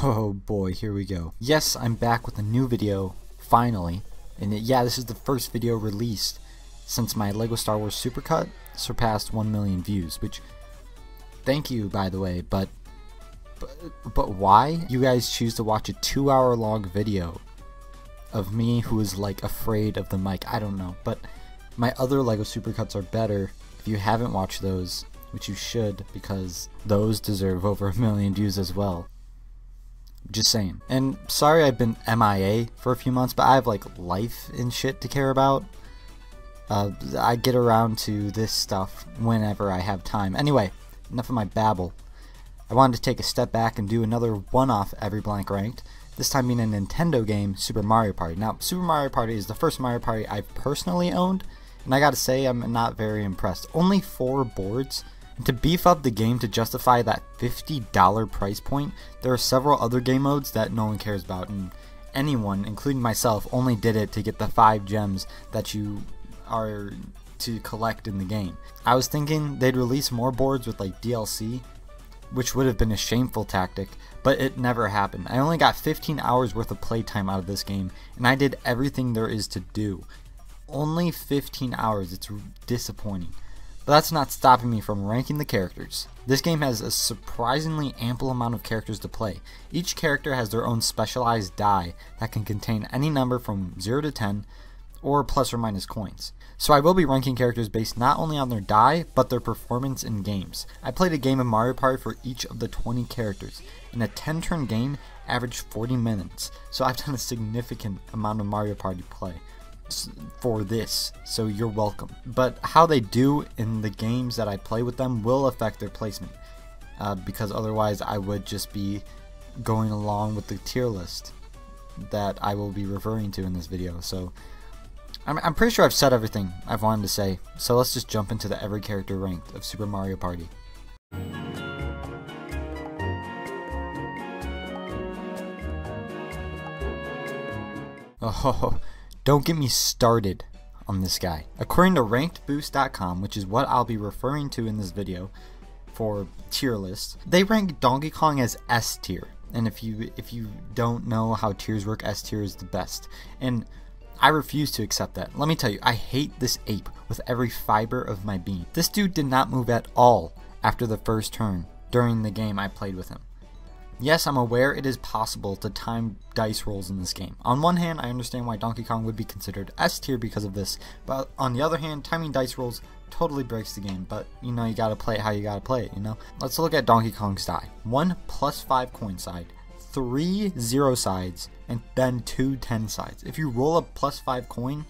Oh boy, here we go. Yes, I'm back with a new video, finally. And yeah, this is the first video released since my LEGO Star Wars Supercut surpassed 1 million views, which, thank you by the way, but why you guys choose to watch a 2-hour long video of me who is like afraid of the mic, I don't know. But my other LEGO Supercuts are better. If you haven't watched those, which you should, because those deserve over 1 million views as well. Just saying. And sorry I've been MIA for a few months, but I have like life and shit to care about. I get around to this stuff whenever I have time. Anyway, enough of my babble. I wanted to take a step back and do another one-off Every Blank Ranked, this time being a Nintendo game, Super Mario Party. Now, Super Mario Party is the first Mario Party I've personally owned, and I gotta say I'm not very impressed. Only 4 boards. And to beef up the game to justify that $50 price point, there are several other game modes that no one cares about, and anyone, including myself, only did it to get the 5 gems that you are to collect in the game. I was thinking they'd release more boards with like DLC, which would have been a shameful tactic, but it never happened. I only got 15 hours worth of playtime out of this game, and I did everything there is to do. Only 15 hours, it's disappointing. But that's not stopping me from ranking the characters. This game has a surprisingly ample amount of characters to play. Each character has their own specialized die that can contain any number from 0 to 10, or plus or minus coins. So I will be ranking characters based not only on their die, but their performance in games. I played a game of Mario Party for each of the 20 characters, and a 10-turn game averaged 40 minutes, so I've done a significant amount of Mario Party play for this, so you're welcome. But how they do in the games that I play with them will affect their placement, because otherwise I would just be going along with the tier list that I will be referring to in this video. So I'm pretty sure I've said everything I've wanted to say, so let's just jump into the every character ranked of Super Mario Party. Oh, don't get me started on this guy. According to rankedboost.com, which is what I'll be referring to in this video for tier lists, they rank Donkey Kong as S tier. And if you don't know how tiers work, S tier is the best. And I refuse to accept that. Let me tell you, I hate this ape with every fiber of my being. This dude did not move at all after the first turn during the game I played with him. Yes, I'm aware it is possible to time dice rolls in this game. On one hand, I understand why Donkey Kong would be considered S tier because of this, but on the other hand, timing dice rolls totally breaks the game. But you know, you gotta play it how you gotta play it, you know? Let's look at Donkey Kong's die. 1 +5 coin side, 3 0 sides, and then 2 10 sides. If you roll a +5 coin,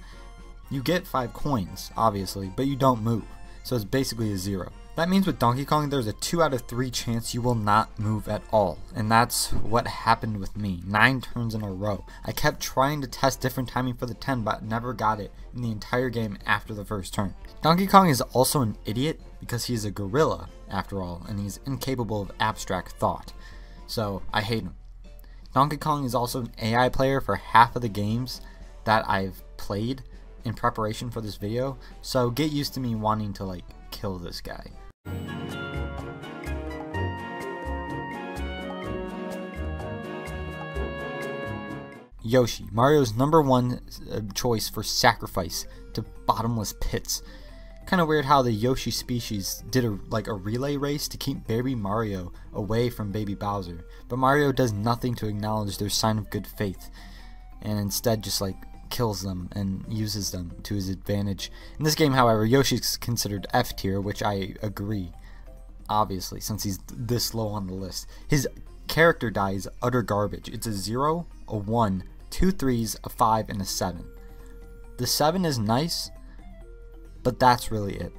you get 5 coins, obviously, but you don't move. So it's basically a 0. That means with Donkey Kong, there's a 2 out of 3 chance you will not move at all. And that's what happened with me. 9 turns in a row. I kept trying to test different timing for the 10, but never got it in the entire game after the first turn. Donkey Kong is also an idiot because he is a gorilla, after all, and he's incapable of abstract thought. So I hate him. Donkey Kong is also an AI player for half of the games that I've played in preparation for this video, so get used to me wanting to like kill this guy. Yoshi, Mario's #1 choice for sacrifice to bottomless pits. Kind of weird how the Yoshi species did a relay race to keep baby Mario away from baby Bowser, but Mario does nothing to acknowledge their sign of good faith, and instead just like kills them and uses them to his advantage. In this game, however, Yoshi's considered F tier, which I agree, obviously, since he's this low on the list. His character die is utter garbage. It's a 0, a 1, 2 3s, a 5, and a 7. The 7 is nice, but that's really it.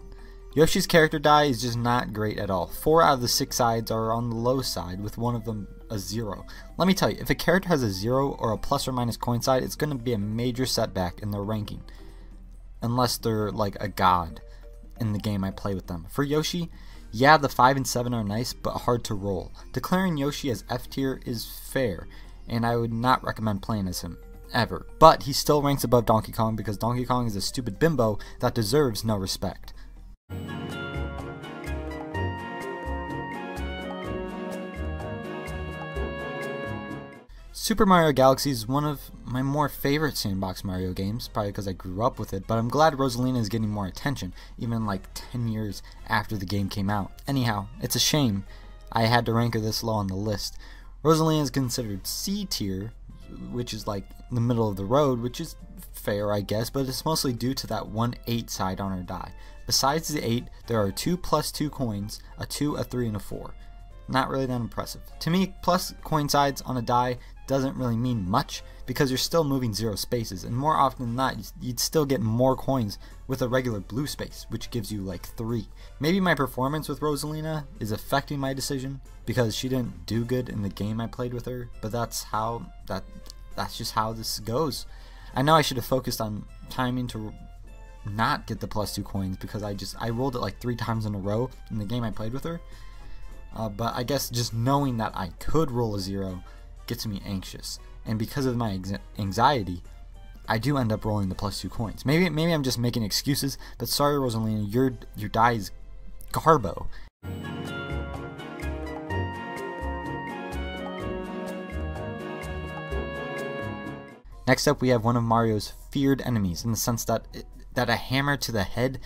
Yoshi's character die is just not great at all. 4 out of the 6 sides are on the low side, with one of them a 0. Let me tell you, if a character has a 0 or a plus or minus coin side, it's going to be a major setback in their ranking. Unless they're like a god in the game I play with them. For Yoshi, yeah, the 5 and 7 are nice, but hard to roll. Declaring Yoshi as F tier is fair, and I would not recommend playing as him, ever. But he still ranks above Donkey Kong because Donkey Kong is a stupid bimbo that deserves no respect. Super Mario Galaxy is one of my more favorite sandbox Mario games, probably because I grew up with it, but I'm glad Rosalina is getting more attention, even like 10 years after the game came out. Anyhow, it's a shame I had to rank her this low on the list. Rosalina is considered C tier, which is like the middle of the road, which is fair I guess, but it's mostly due to that 1-8 side on her die. Besides the 8, there are 2 +2 coins, a 2, a 3, and a 4. Not really that impressive. To me, plus coin sides on a die doesn't really mean much because you're still moving 0 spaces, and more often than not you'd still get more coins with a regular blue space, which gives you like 3. Maybe my performance with Rosalina is affecting my decision because she didn't do good in the game I played with her, but that's just how this goes. I know I should have focused on timing to not get the +2 coins because I rolled it like 3 times in a row in the game I played with her. But I guess just knowing that I could roll a 0 gets me anxious, and because of my anxiety, I do end up rolling the +2 coins. Maybe I'm just making excuses, but sorry Rosalina, your die is garbo. Next up, we have one of Mario's feared enemies, in the sense that a hammer to the head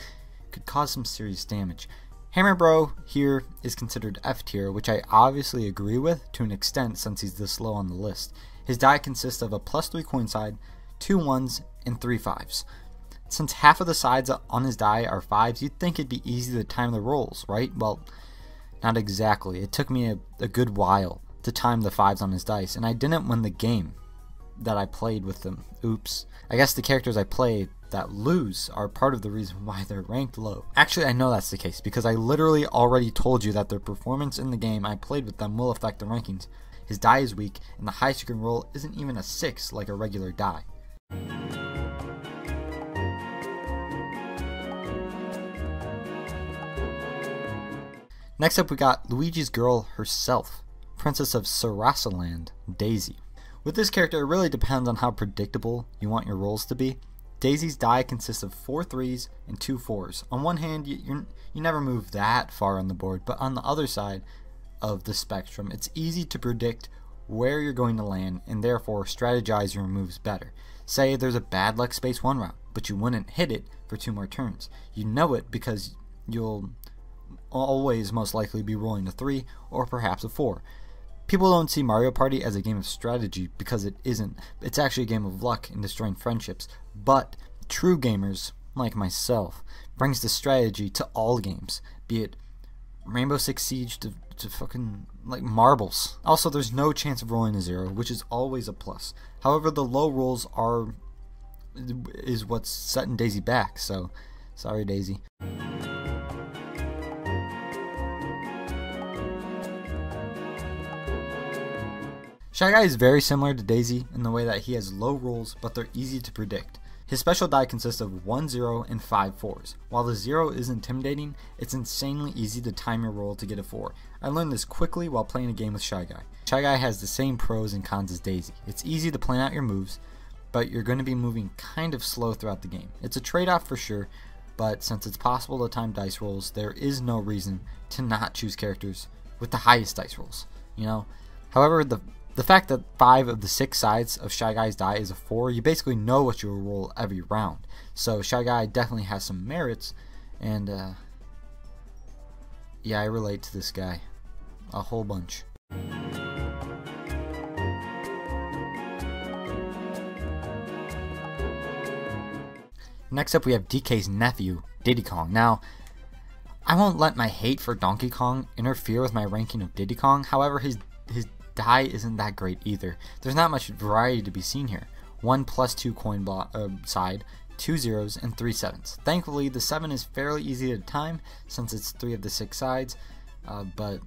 could cause some serious damage. Hammer Bro here is considered F tier, which I obviously agree with to an extent since he's this low on the list. His die consists of a +3 coin side, 2 1s, and 3 5s. Since half of the sides on his die are 5s, you'd think it'd be easy to time the rolls, right? Well, not exactly. It took me a good while to time the 5s on his dice, and I didn't win the game that I played with them. Oops. I guess the characters I play that lose are part of the reason why they're ranked low. Actually, I know that's the case because I literally already told you that their performance in the game I played with them will affect the rankings. His die is weak, and the highest you can roll isn't even a 6 like a regular die. Next up, we got Luigi's girl herself, Princess of Sarasaland, Daisy. With this character, it really depends on how predictable you want your rolls to be. Daisy's die consists of 4 3s and 2 4s. On one hand, you never move that far on the board, but on the other side of the spectrum, it's easy to predict where you're going to land and therefore strategize your moves better. Say there's a bad luck space 1 round, but you wouldn't hit it for 2 more turns. You know it because you'll always most likely be rolling a 3 or perhaps a 4. People don't see Mario Party as a game of strategy because it isn't. It's actually a game of luck and destroying friendships. But true gamers, like myself, brings the strategy to all games, be it Rainbow Six Siege to fucking like marbles. Also, there's no chance of rolling a 0, which is always a plus. However, the low rolls is what's setting Daisy back, so sorry Daisy. Shy Guy is very similar to Daisy in the way that he has low rolls, but they're easy to predict. His special die consists of 1 0 and 5 4s. While the 0 is intimidating, it's insanely easy to time your roll to get a 4. I learned this quickly while playing a game with Shy Guy. Shy Guy has the same pros and cons as Daisy. It's easy to plan out your moves, but you're going to be moving kind of slow throughout the game. It's a trade-off for sure, but since it's possible to time dice rolls, there is no reason to not choose characters with the highest dice rolls, you know? However, the fact that 5 of the 6 sides of Shy Guy's die is a 4, you basically know what you'll roll every round. So Shy Guy definitely has some merits, and yeah, I relate to this guy a whole bunch. Next up, we have DK's nephew, Diddy Kong. Now, I won't let my hate for Donkey Kong interfere with my ranking of Diddy Kong. However, his die isn't that great either. There's not much variety to be seen here. 1 +2 coin side, 2 0s, and 3 7s. Thankfully, the 7 is fairly easy to time since it's 3 of the 6 sides, but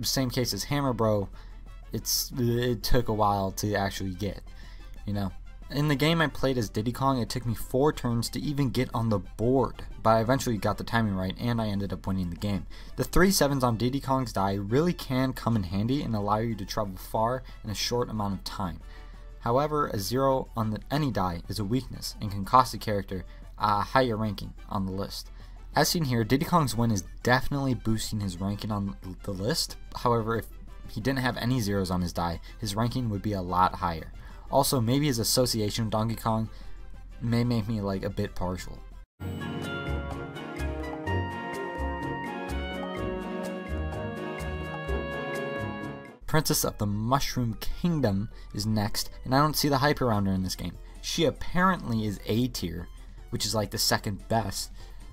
same case as Hammer Bro, it took a while to actually get, you know. In the game I played as Diddy Kong, it took me 4 turns to even get on the board, but I eventually got the timing right and I ended up winning the game. The 3 7s on Diddy Kong's die really can come in handy and allow you to travel far in a short amount of time. However, a 0 on any die is a weakness and can cost the character a higher ranking on the list. As seen here, Diddy Kong's win is definitely boosting his ranking on the list. However, if he didn't have any zeros on his die, his ranking would be a lot higher. Also, maybe his association with Donkey Kong may make me like a bit partial. Princess of the Mushroom Kingdom is next, and I don't see the hype around her in this game. She apparently is A tier, which is like the second best,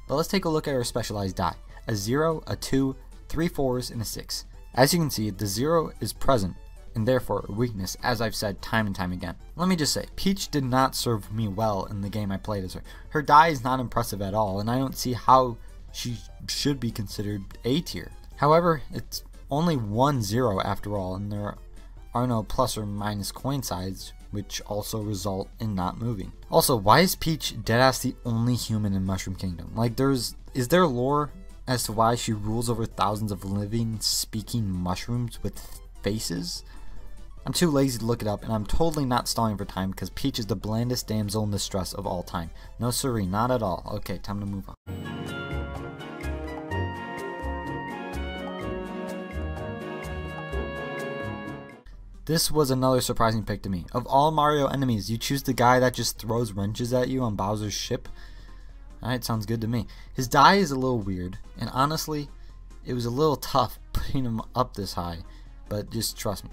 but let's take a look at her specialized die. A 0, a 2, 3 4s, and a 6. As you can see, the 0 is present, and therefore a weakness, as I've said time and time again. Let me just say, Peach did not serve me well in the game I played as her. Her die is not impressive at all, and I don't see how she should be considered A tier. However, it's only 1 0 after all, and there are no plus or minus coin sides, which also result in not moving. Also, why is Peach deadass the only human in Mushroom Kingdom? Like, is there lore as to why she rules over thousands of living, speaking mushrooms with faces? I'm too lazy to look it up, and I'm totally not stalling for time because Peach is the blandest damsel in distress of all time. No siree, not at all. Okay, time to move on. This was another surprising pick to me. Of all Mario enemies, you choose the guy that just throws wrenches at you on Bowser's ship? Alright, sounds good to me. His die is a little weird, and honestly, it was a little tough putting him up this high, but just trust me,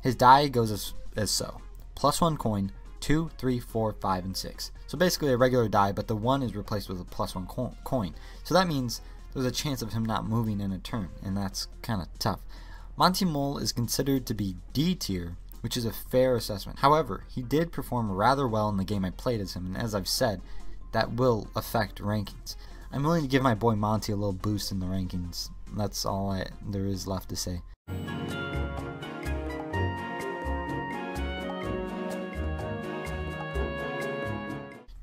His die goes as so. +1 coin, 2, 3, 4, 5, and 6. So basically a regular die, but the 1 is replaced with a +1 coin. So that means there's a chance of him not moving in a turn, and that's kind of tough. Monty Mole is considered to be D tier, which is a fair assessment. However, he did perform rather well in the game I played as him, and as I've said, that will affect rankings. I'm willing to give my boy Monty a little boost in the rankings. That's all there is left to say.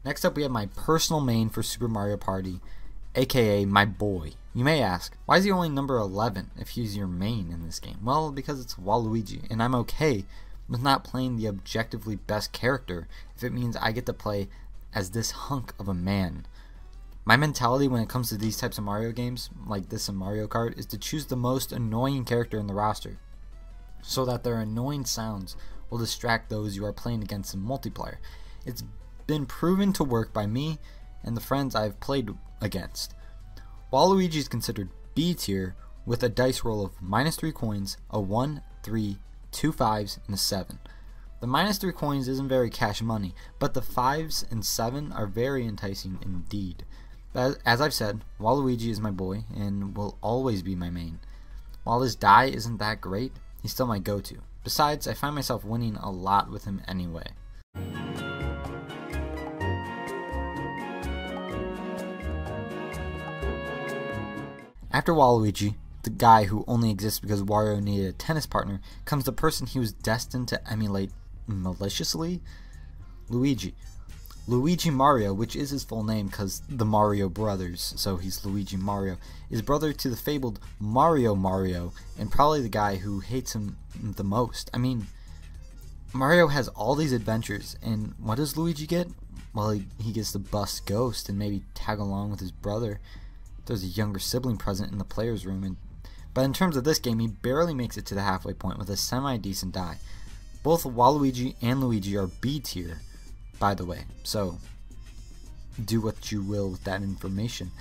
Next up, we have my personal main for Super Mario Party, aka my boy. You may ask, why is he only number 11 if he's your main in this game? Well, because it's Waluigi, and I'm okay with not playing the objectively best character if it means I get to play as this hunk of a man. My mentality when it comes to these types of Mario games, like this in Mario Kart, is to choose the most annoying character in the roster, so that their annoying sounds will distract those you are playing against in multiplayer. It's been proven to work by me and the friends I've played against. Waluigi is considered B tier with a dice roll of -3 coins, a 1, 3, 2 5s, and a 7. The -3 coins isn't very cash money, but the 5s and 7 are very enticing indeed. But as I've said, Waluigi is my boy and will always be my main. While his die isn't that great, he's still my go-to. Besides, I find myself winning a lot with him anyway. After Waluigi, the guy who only exists because Wario needed a tennis partner, comes the person he was destined to emulate maliciously, Luigi. Luigi Mario, which is his full name because the Mario brothers, so he's Luigi Mario, is brother to the fabled Mario, and probably the guy who hates him the most. I mean, Mario has all these adventures, and what does Luigi get? Well, he gets to bust Ghost and maybe tag along with his brother. There's a younger sibling present in the player's room, but in terms of this game, he barely makes it to the halfway point with a semi-decent die. Both Waluigi and Luigi are B tier, by the way, so do what you will with that information.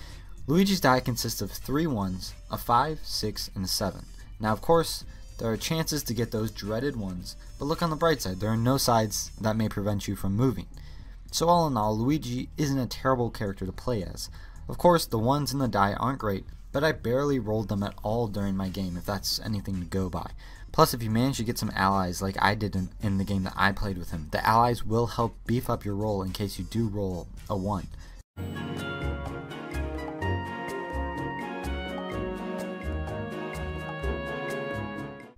Luigi's die consists of 3 1s, a 5, 6, and a 7. Now, of course, there are chances to get those dreaded ones, but look on the bright side, there are no sides that may prevent you from moving. So all in all, Luigi isn't a terrible character to play as. Of course, the ones in the die aren't great, but I barely rolled them at all during my game, if that's anything to go by. Plus, if you manage to get some allies like I did in the game that I played with him, the allies will help beef up your roll in case you do roll a 1.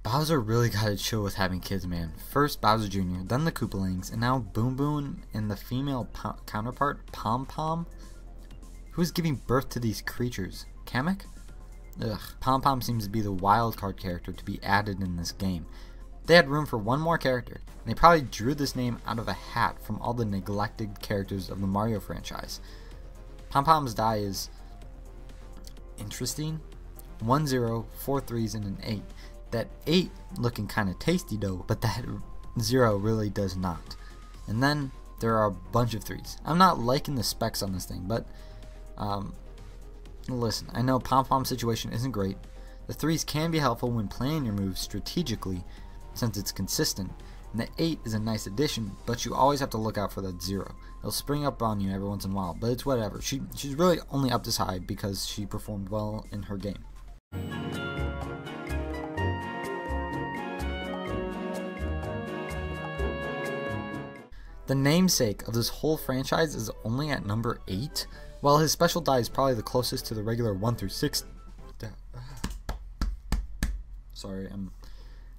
Bowser really gotta chill with having kids, man. First Bowser Jr., then the Koopalings, and now Boom Boom and the female counterpart, Pom Pom? Who's giving birth to these creatures? Kamek? Ugh, Pom Pom seems to be the wildcard character to be added in this game. They had room for one more character, and they probably drew this name out of a hat from all the neglected characters of the Mario franchise. Pom Pom's die is interesting. 1 0, 4 3s, and an 8. That 8 looking kind of tasty though, but that 0 really does not. And then there are a bunch of 3s. I'm not liking the specs on this thing, but listen, I know Pom Pom's situation isn't great. The 3s can be helpful when playing your moves strategically since it's consistent. And the 8 is a nice addition, but you always have to look out for that 0. It'll spring up on you every once in a while, but it's whatever. She's really only up this high because she performed well in her game. The namesake of this whole franchise is only at number 8, while his special die is probably the closest to the regular 1 through 6. Sorry,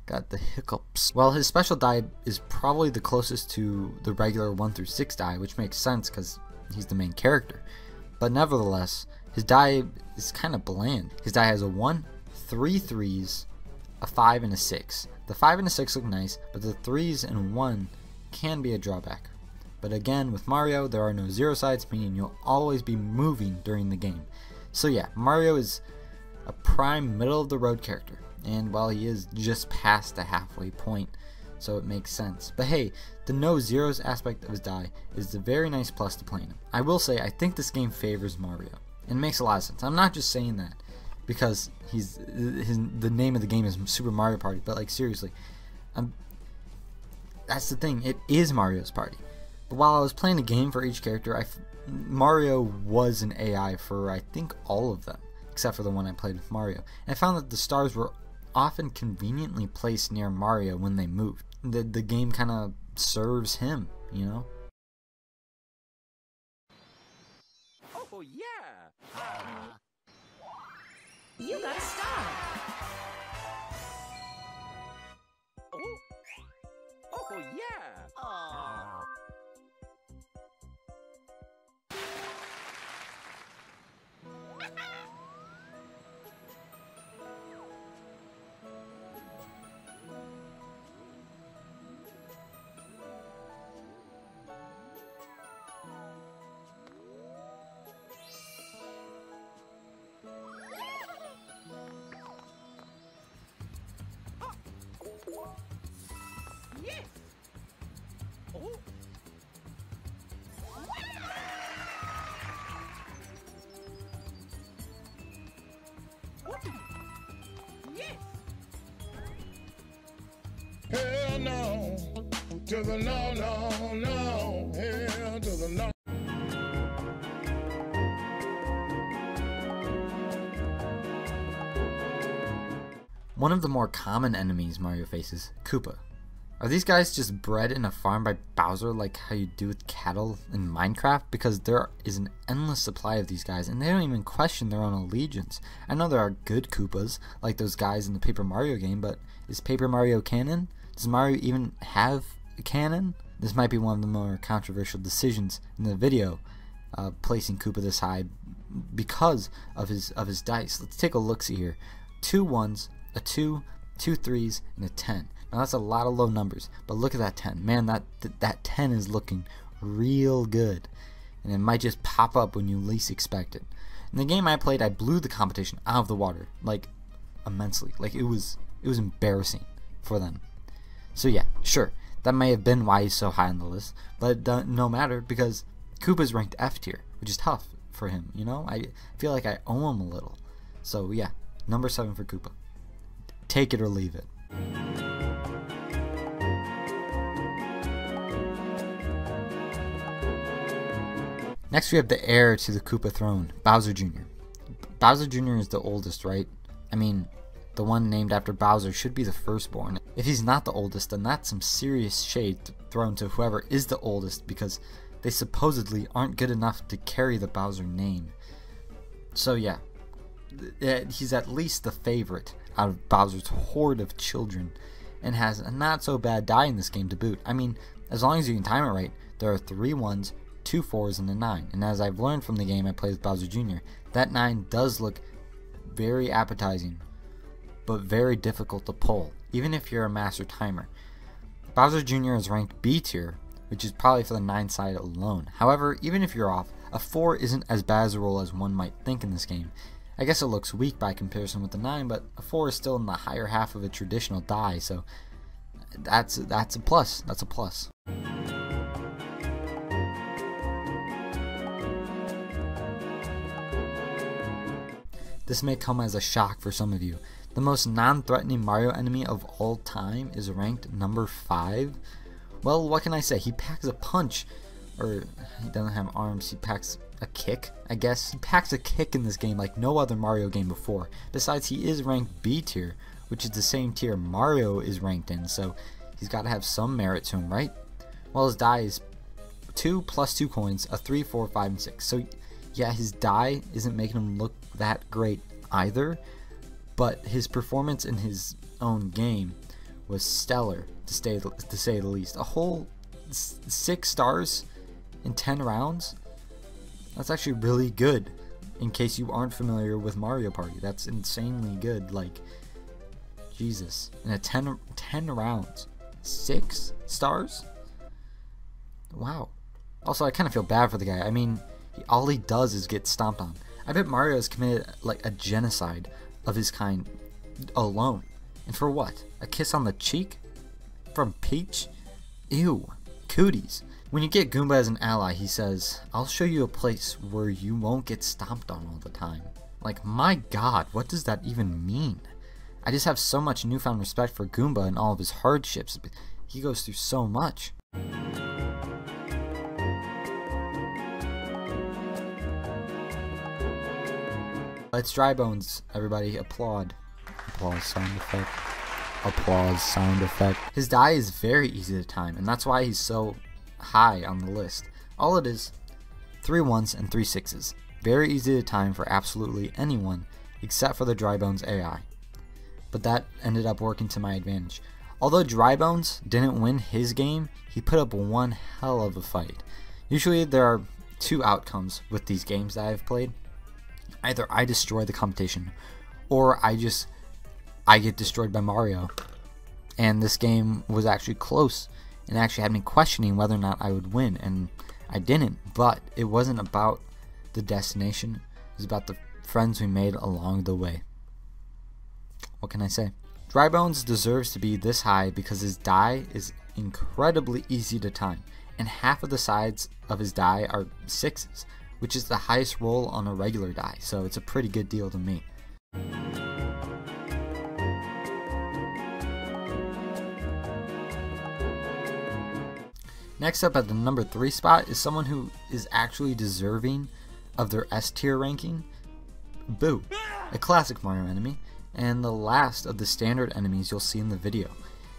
got the hiccups. While his special die is probably the closest to the regular 1 through 6 die, which makes sense because he's the main character. But nevertheless, his die is kind of bland. His die has a 1, 3 3s, a 5, and a 6. The 5 and a 6 look nice, but the 3s and 1 can be a drawback. But again, with Mario, there are no 0 sides, meaning you'll always be moving during the game. So yeah, Mario is a prime middle of the road character, and while he is just past the halfway point, so it makes sense. But hey, the no zeros aspect of his die is a very nice plus to playing him. I will say, I think this game favors Mario, and it makes a lot of sense. I'm not just saying that because the name of the game is Super Mario Party, but like seriously, that's the thing, it is Mario's Party. But while I was playing a game for each character, Mario was an AI for I think all of them, except for the one I played with Mario. And I found that the stars were often conveniently placed near Mario when they moved. The game kind of serves him, you know? Oh yeah! You got a star! Oh yeah! Aww. Yes! Oh! Yes! Hell no, to the no, no, no, hell to the no. One of the more common enemies Mario faces, Koopa. Are these guys just bred in a farm by Bowser like how you do with cattle in Minecraft? Because there is an endless supply of these guys and they don't even question their own allegiance. I know there are good Koopas, like those guys in the Paper Mario game, but is Paper Mario canon? Does Mario even have a canon? This might be one of the more controversial decisions in the video, placing Koopa this high because of his dice. Let's take a look-see here. 2 1s, a 2, 2 3s, and a 10. Now that's a lot of low numbers, but look at that 10. Man, that 10 is looking real good, and it might just pop up when you least expect it. In the game I played, I blew the competition out of the water, like immensely. Like it was embarrassing for them. So yeah, sure, that may have been why he's so high on the list, but it doesn't no matter because Koopa's ranked F tier, which is tough for him. You know, I feel like I owe him a little. So yeah, number 7 for Koopa. Take it or leave it. Next we have the heir to the Koopa throne, Bowser Jr. Bowser Jr. is the oldest, right? I mean, the one named after Bowser should be the firstborn. If he's not the oldest, then that's some serious shade thrown to whoever is the oldest because they supposedly aren't good enough to carry the Bowser name. So yeah, he's at least the favorite out of Bowser's horde of children and has a not so bad die in this game to boot. I mean, as long as you can time it right, there are 3 1s, 2 4s, and a 9. And as I've learned from the game I played with Bowser Jr., that 9 does look very appetizing, but very difficult to pull, even if you're a master timer. Bowser Jr. is ranked B tier, which is probably for the 9 side alone. However, even if you're off, a 4 isn't as bad as a roll as one might think in this game. I guess it looks weak by comparison with the 9, but a 4 is still in the higher half of a traditional die, so that's a plus. That's a plus. This may come as a shock for some of you. The most non-threatening Mario enemy of all time is ranked number 5. Well, what can I say? He packs a punch, or he doesn't have arms, he packs a kick, I guess. He packs a kick in this game like no other Mario game before. Besides, he is ranked B tier, which is the same tier Mario is ranked in, so he's got to have some merit to him, right? Well, his die is 2 plus 2 coins, a 3, 4, 5, and 6. So yeah, his die isn't making him look that great either, but his performance in his own game was stellar, to say the least. A whole 6 stars in 10 rounds? That's actually really good, in case you aren't familiar with Mario Party. That's insanely good. Like, Jesus. In a 10 rounds, 6 stars? Wow. Also, I kind of feel bad for the guy. I mean, all he does is get stomped on. I bet Mario has committed like a genocide of his kind alone. And for what? A kiss on the cheek? From Peach? Ew. Cooties. When you get Goomba as an ally, he says, "I'll show you a place where you won't get stomped on all the time." Like, my god, what does that even mean? I just have so much newfound respect for Goomba and all of his hardships. He goes through so much. It's Dry Bones, everybody. Applaud. Applause sound effect. Applause sound effect. His die is very easy to time, and that's why he's so high on the list. All it is, 3 1s and 3 6s. Very easy to time for absolutely anyone except for the Dry Bones AI. But that ended up working to my advantage. Although Dry Bones didn't win his game, he put up one hell of a fight. Usually there are 2 outcomes with these games that I've played. Either I destroy the competition, or I get destroyed by Mario. And this game was actually close, and actually had me questioning whether or not I would win, and I didn't. But it wasn't about the destination, it was about the friends we made along the way. What can I say? Dry Bones deserves to be this high because his die is incredibly easy to time, and half of the sides of his die are 6s, which is the highest roll on a regular die, so it's a pretty good deal to me. Next up at the number 3 spot is someone who is actually deserving of their S tier ranking, Boo, a classic Mario enemy, and the last of the standard enemies you'll see in the video.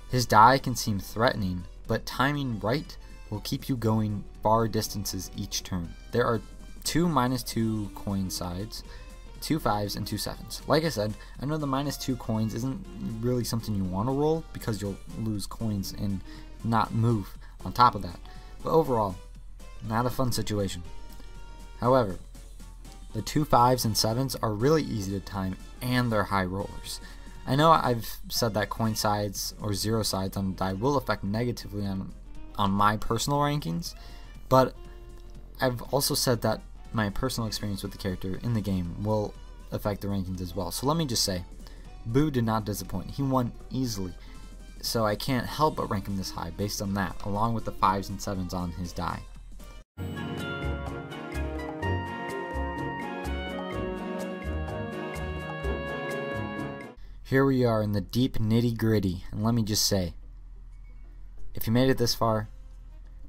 His die can seem threatening, but timing right will keep you going far distances each turn. There are 2 -2 coin sides, 2 5s, and 2 7s. Like I said, I know the -2 coins isn't really something you want to roll because you'll lose coins and not move on top of that. But overall, not a fun situation. However, the 2 5s and 7s are really easy to time and they're high rollers. I know I've said that coin sides or 0 sides on the die will affect negatively on my personal rankings, but I've also said that my personal experience with the character in the game will affect the rankings as well. So let me just say, Boo did not disappoint. He won easily, so I can't help but rank him this high based on that, along with the 5s and 7s on his die. Here we are in the deep nitty-gritty, and let me just say, if you made it this far,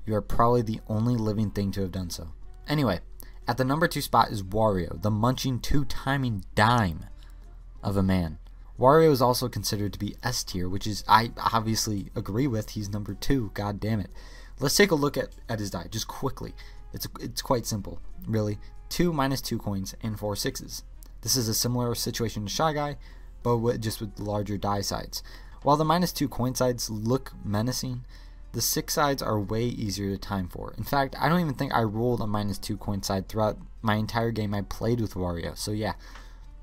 you are probably the only living thing to have done so. Anyway, at the number 2 spot is Wario, the munching 2-timing dime of a man. Wario is also considered to be S tier, which is, I obviously agree with. He's number 2, god damn it. Let's take a look at his die, just quickly. It's quite simple, really. 2 -2 coins and 4 6s. This is a similar situation to Shy Guy, but just with larger die sides. While the -2 coin sides look menacing, the 6 sides are way easier to time for. In fact, I don't even think I rolled a -2 coin side throughout my entire game I played with Wario. So yeah,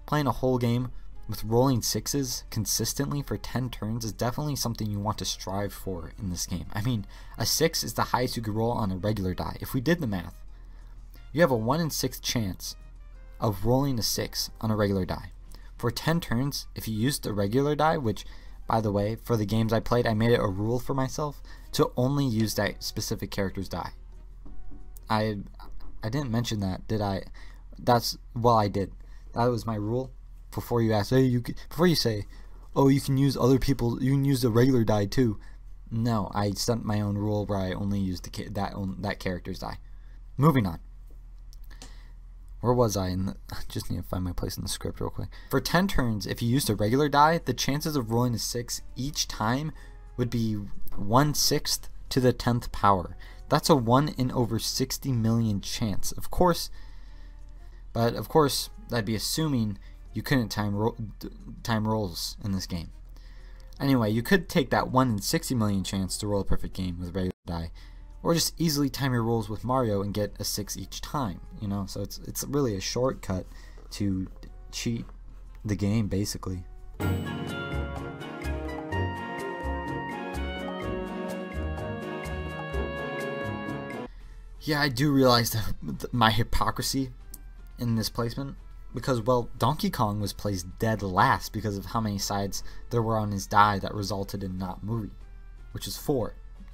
playing a whole game with rolling 6s consistently for 10 turns is definitely something you want to strive for in this game. I mean, a 6 is the highest you could roll on a regular die. If we did the math, you have a 1 in 6 chance of rolling a 6 on a regular die. For 10 turns, if you used the regular die, which, by the way, for the games I played, I made it a rule for myself to only use that specific character's die. I didn't mention that, did I? Well, I did. That was my rule. Before you ask, before you say, oh, you can use other people, you can use the regular die too. No, I set my own rule where I only used that character's die. Moving on. Where was I? I just need to find my place in the script real quick. For 10 turns, if you used a regular die, the chances of rolling a 6 each time would be 1/6 to the 10th power. That's a 1 in over 60 million chance. Of course, that'd be assuming you couldn't time rolls in this game. Anyway, you could take that 1 in 60 million chance to roll a perfect game with a regular die, or just easily time your rolls with Mario and get a 6 each time, you know. So it's really a shortcut to cheat the game, basically. Yeah, I do realize my hypocrisy in this placement, because, well, Donkey Kong was placed dead last because of how many sides there were on his die that resulted in not moving, which is 4,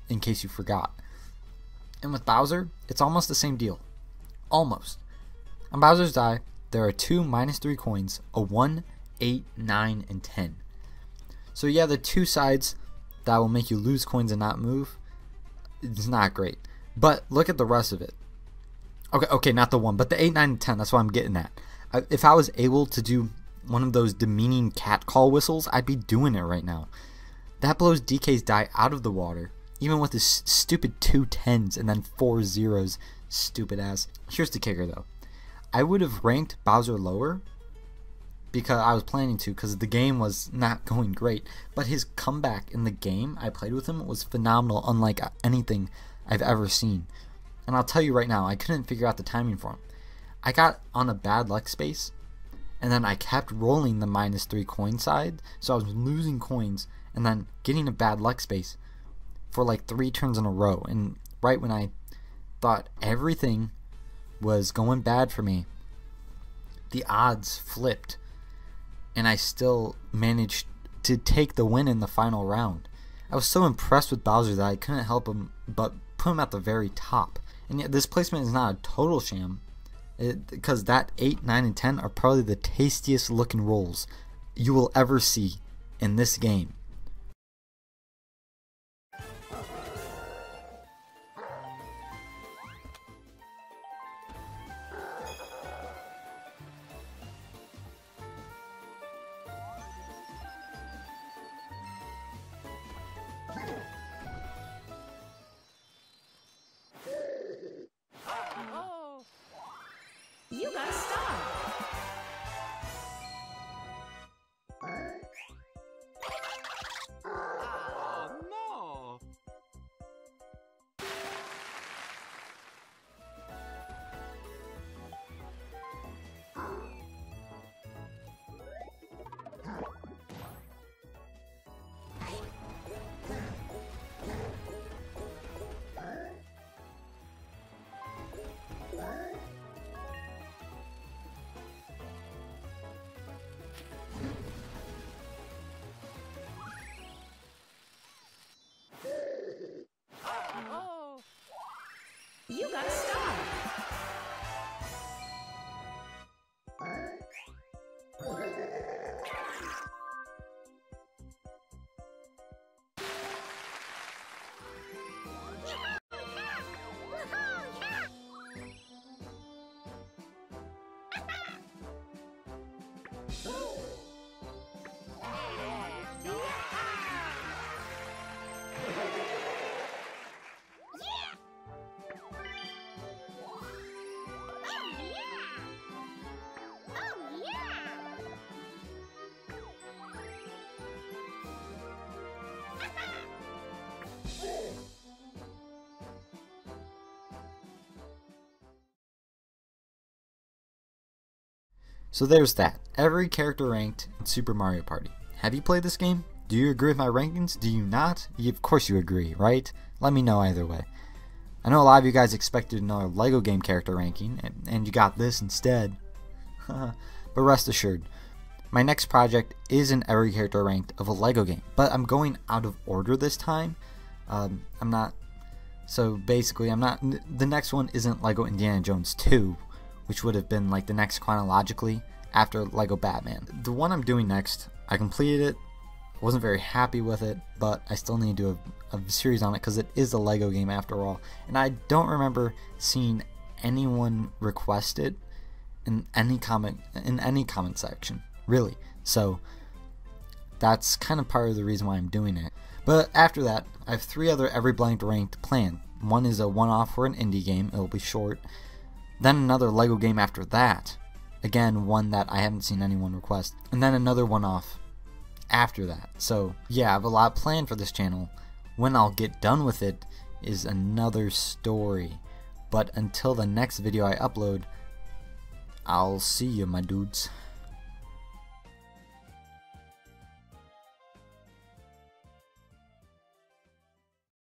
in case you forgot. And with Bowser, it's almost the same deal. Almost. On Bowser's die, there are 2 -3 coins, a 1, 8, 9, and 10. So yeah, the 2 sides that will make you lose coins and not move, it's not great. But look at the rest of it. Okay, not the 1, but the 8, 9, and 10, that's what I'm getting at. If I was able to do one of those demeaning cat call whistles, I'd be doing it right now. That blows DK's die out of the water, even with his stupid 2 10s and then 4 zeros, stupid ass. Here's the kicker though. I would have ranked Bowser lower, because I was planning to, because the game was not going great, but his comeback in the game I played with him was phenomenal, unlike anything I've ever seen. And I'll tell you right now, I couldn't figure out the timing for him. I got on a bad luck space, and then I kept rolling the -3 coin side, so I was losing coins and then getting a bad luck space for like 3 turns in a row. And right when I thought everything was going bad for me, the odds flipped, and I still managed to take the win in the final round. I was so impressed with Bowser that I couldn't help him but put him at the very top. And yet this placement is not a total sham, because that 8, 9, and 10 are probably the tastiest looking rolls you will ever see in this game. You got a star. Oh, no. You got a star. So there's that. Every character ranked in Super Mario Party. Have you played this game? Do you agree with my rankings? Do you not? Of course you agree, right? Let me know either way. I know a lot of you guys expected another LEGO game character ranking, and you got this instead. But rest assured, my next project is an every character ranked of a Lego game, but I'm going out of order this time. So basically, the next one isn't Lego Indiana Jones 2, which would have been like the next chronologically after Lego Batman. The one I'm doing next, I completed it, wasn't very happy with it, but I still need to do a series on it because it is a Lego game after all, and I don't remember seeing anyone request it in any comment section, really. So that's kind of part of the reason why I'm doing it. But after that, I have 3 other every blanked ranked planned. One is a one-off for an indie game, it'll be short. Then another Lego game after that, again one that I haven't seen anyone request, and then another one-off after that. So yeah, I have a lot planned for this channel. When I'll get done with it is another story. But until the next video I upload, I'll see you, my dudes.